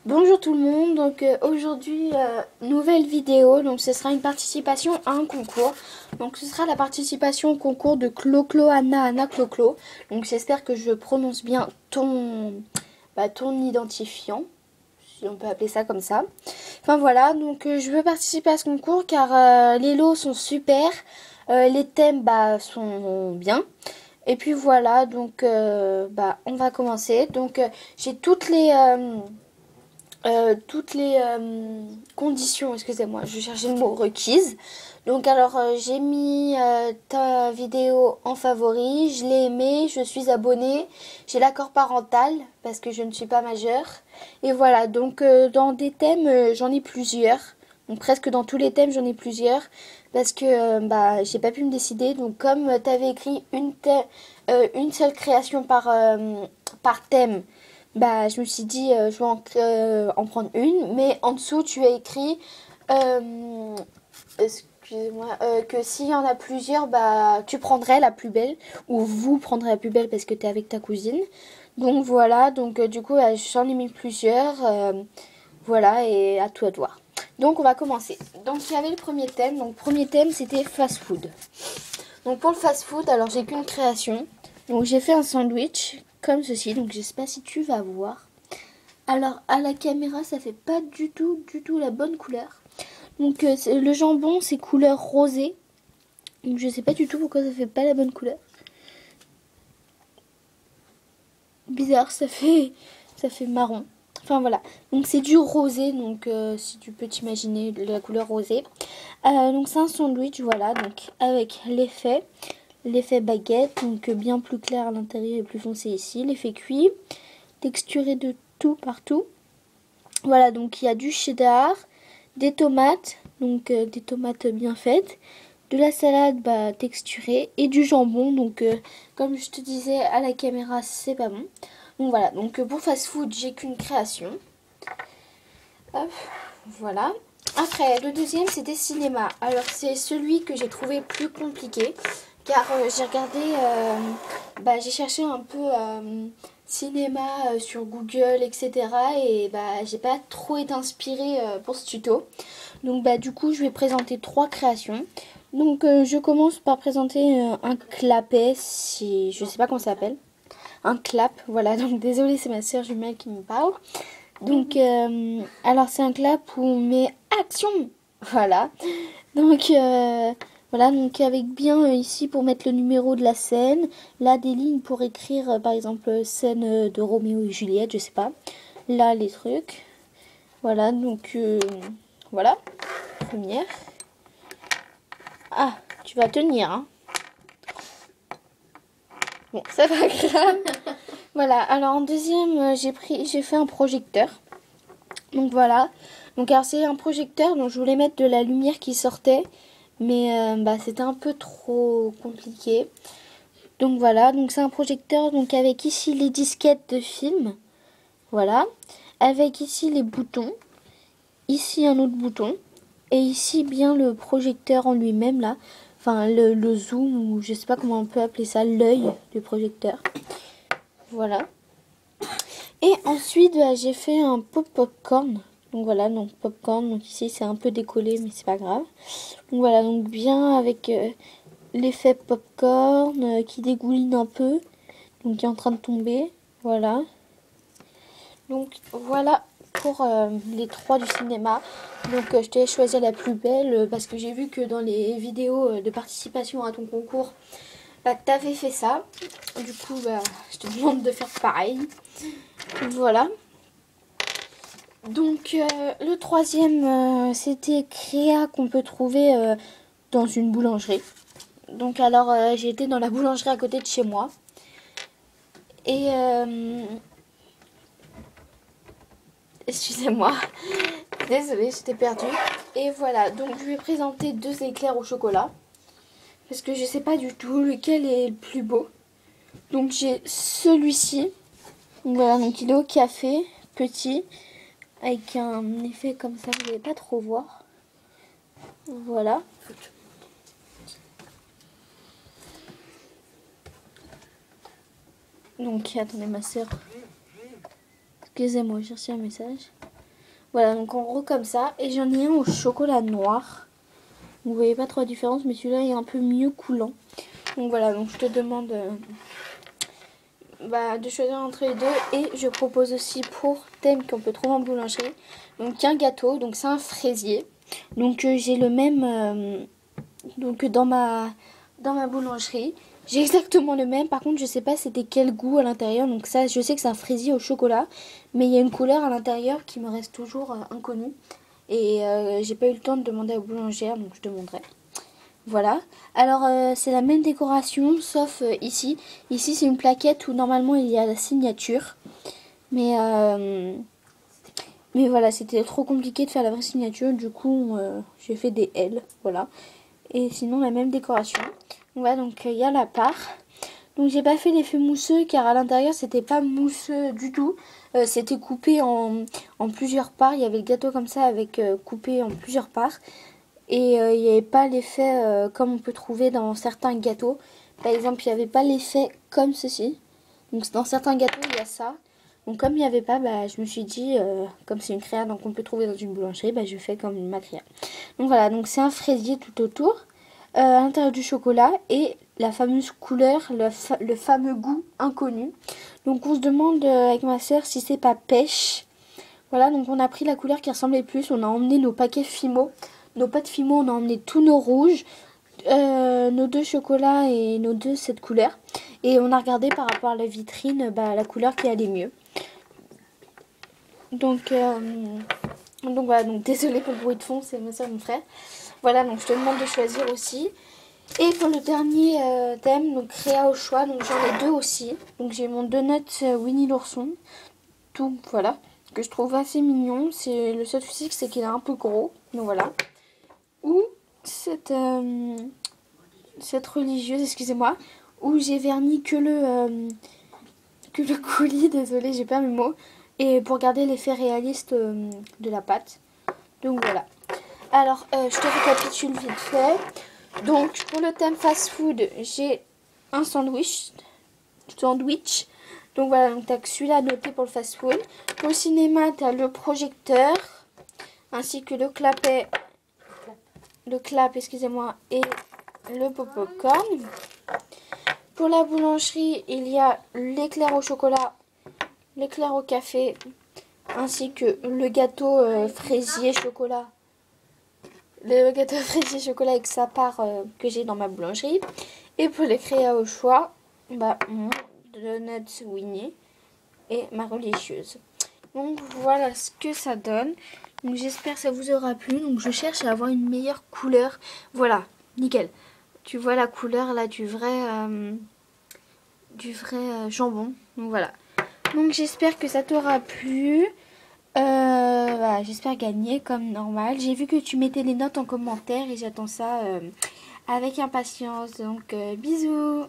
Bonjour tout le monde, donc aujourd'hui nouvelle vidéo, donc ce sera une participation à un concours. Donc ce sera la participation au concours de Clo-Clo Anna Anna Clo-Clo. Donc j'espère que je prononce bien ton identifiant, si on peut appeler ça comme ça. Enfin voilà, donc je veux participer à ce concours car les lots sont super, les thèmes sont bien. Et puis voilà, donc on va commencer. Donc j'ai toutes les conditions, excusez-moi, je cherchais le mot requises. Donc alors j'ai mis ta vidéo en favori, je l'ai aimée, je suis abonnée, j'ai l'accord parental parce que je ne suis pas majeure. Et voilà, donc dans des thèmes j'en ai plusieurs. Donc presque dans tous les thèmes j'en ai plusieurs parce que j'ai pas pu me décider. Donc comme tu avais écrit une seule création par thème, je me suis dit, je vais en prendre une. Mais en dessous, tu as écrit, excusez-moi, que s'il y en a plusieurs, tu prendrais la plus belle. Ou vous prendrez la plus belle parce que tu es avec ta cousine. Donc voilà, donc du coup, j'en ai mis plusieurs. Voilà, et à toi de voir. Donc on va commencer. Donc il y avait le premier thème. Donc le premier thème, c'était fast food. Donc pour le fast food, alors j'ai qu'une création. Donc j'ai fait un sandwich comme ceci. Donc je sais pas si tu vas voir. Alors à la caméra, ça fait pas du tout la bonne couleur. Donc le jambon, c'est couleur rosée. Donc je sais pas du tout pourquoi ça fait pas la bonne couleur. Bizarre, ça fait marron. Enfin voilà. Donc c'est du rosé. Donc si tu peux t'imaginer la couleur rosée. Donc c'est un sandwich, voilà. Donc avec l'effet baguette, donc bien plus clair à l'intérieur et plus foncé ici. L'effet cuit, texturé de tout partout. Voilà, donc il y a du cheddar, des tomates, donc des tomates bien faites, de la salade texturée et du jambon. Donc comme je te disais à la caméra, c'est pas bon. Donc voilà, donc pour fast food, j'ai qu'une création. Hop, voilà. Après, le deuxième, c'était cinéma. Alors, c'est celui que j'ai trouvé plus compliqué. Car j'ai regardé, j'ai cherché un peu cinéma sur Google, etc. Et j'ai pas trop été inspirée pour ce tuto. Donc, du coup, je vais présenter 3 créations. Donc, je commence par présenter un clapet, si je sais pas comment ça s'appelle. Un clap, voilà. Donc, désolée, c'est ma soeur jumelle qui me parle. Donc, alors c'est un clap où on met action. Voilà. Donc, voilà. Donc, avec bien ici pour mettre le numéro de la scène. Là, des lignes pour écrire, par exemple, scène de Roméo et Juliette, je sais pas. Là, les trucs. Voilà. Donc, voilà. Première. Ah, tu vas tenir, hein. Bon, c'est pas grave. Voilà. Alors, en deuxième, j'ai fait un projecteur. Donc voilà, donc alors c'est un projecteur, donc je voulais mettre de la lumière qui sortait, mais c'était un peu trop compliqué. Donc voilà, donc c'est un projecteur donc avec ici les disquettes de film, voilà, avec ici les boutons, ici un autre bouton, et ici bien le projecteur en lui-même là, enfin le zoom ou je sais pas comment on peut appeler ça, l'œil du projecteur. Voilà. Et ensuite, j'ai fait un popcorn. Donc voilà, donc popcorn. Donc ici, c'est un peu décollé, mais c'est pas grave. Donc voilà, donc bien avec l'effet popcorn qui dégouline un peu. Donc qui est en train de tomber. Voilà. Donc voilà pour les 3 du cinéma. Donc je t'ai choisi la plus belle parce que j'ai vu que dans les vidéos de participation à ton concours, t'avais fait ça. Du coup, je te demande de faire pareil. Voilà. Donc le troisième, c'était Créa qu'on peut trouver dans une boulangerie. Donc alors j'ai été dans la boulangerie à côté de chez moi. Et excusez-moi, désolée, j'étais perdue. Et voilà, donc je vais présenter 2 éclairs au chocolat. Parce que je sais pas du tout lequel est le plus beau. Donc j'ai celui-ci. Voilà, donc il est au café, petit. Avec un effet comme ça, vous n'allez pas trop voir. Voilà. Donc, attendez, ma soeur. Excusez-moi, j'ai reçu un message. Voilà, donc en gros comme ça. Et j'en ai un au chocolat noir. Vous voyez pas trop la différence, mais celui-là est un peu mieux coulant. Donc voilà, donc je te demande de choisir entre les deux. Et je propose aussi pour thème qu'on peut trouver en boulangerie. Donc un gâteau, donc c'est un fraisier. Donc j'ai le même donc dans ma boulangerie. J'ai exactement le même. Par contre, je sais pas c'était quel goût à l'intérieur. Donc ça, je sais que c'est un fraisier au chocolat. Mais il y a une couleur à l'intérieur qui me reste toujours inconnue. Et j'ai pas eu le temps de demander à la boulangère, donc je demanderai. Voilà. Alors, c'est la même décoration, sauf ici. Ici, c'est une plaquette où normalement il y a la signature. Mais voilà, c'était trop compliqué de faire la vraie signature. Du coup, j'ai fait des L. Voilà. Et sinon, la même décoration. Voilà, donc il y a la part. Donc, j'ai pas fait l'effet mousseux car à l'intérieur, c'était pas mousseux du tout. C'était coupé en plusieurs parts. Il y avait le gâteau comme ça avec coupé en plusieurs parts. Et il n'y avait pas l'effet comme on peut trouver dans certains gâteaux. Par exemple, il n'y avait pas l'effet comme ceci. Donc dans certains gâteaux, il y a ça. Donc comme il n'y avait pas, je me suis dit, comme c'est une créa donc on peut trouver dans une boulangerie, je fais comme ma créa. Donc voilà, donc c'est un fraisier tout autour. À l'intérieur du chocolat et la fameuse couleur, le fameux goût inconnu. Donc on se demande avec ma soeur si c'est pas pêche. Voilà, donc on a pris la couleur qui ressemblait le plus. On a emmené nos paquets Fimo. Nos pâtes Fimo, on a emmené tous nos rouges, nos deux chocolats et nos deux cette couleur. Et on a regardé par rapport à la vitrine la couleur qui allait mieux. Donc voilà, donc désolée pour le bruit de fond, c'est ma soeur et mon frère. Voilà, donc je te demande de choisir aussi. Et pour le dernier thème, donc créa au choix, donc j'en ai deux aussi. Donc j'ai mon donut Winnie l'ourson. Tout, voilà, que je trouve assez mignon. C'est le seul souci, c'est qu'il est un peu gros. Donc voilà. Ou cette religieuse, excusez-moi, où j'ai verni que le coulis, désolée, j'ai pas mes mots, et pour garder l'effet réaliste de la pâte. Donc voilà. Alors, je te récapitule vite fait. Donc, pour le thème fast-food, j'ai un sandwich. Donc voilà, donc t'as que celui-là noté pour le fast-food. Pour le cinéma, t'as le projecteur, ainsi que le clap, excusez-moi, et le popcorn. Pour la boulangerie, il y a l'éclair au chocolat, l'éclair au café, ainsi que le gâteau fraisier chocolat. Le gâteau fraisier chocolat avec sa part que j'ai dans ma boulangerie. Et pour les créas au choix, mon donut Winnie et ma religieuse. Donc voilà ce que ça donne. Donc j'espère que ça vous aura plu. Donc je cherche à avoir une meilleure couleur. Voilà, nickel. Tu vois la couleur là du vrai jambon. Donc voilà. Donc j'espère que ça t'aura plu. Voilà, j'espère gagner comme normal. J'ai vu que tu mettais les notes en commentaire et j'attends ça avec impatience. Donc bisous.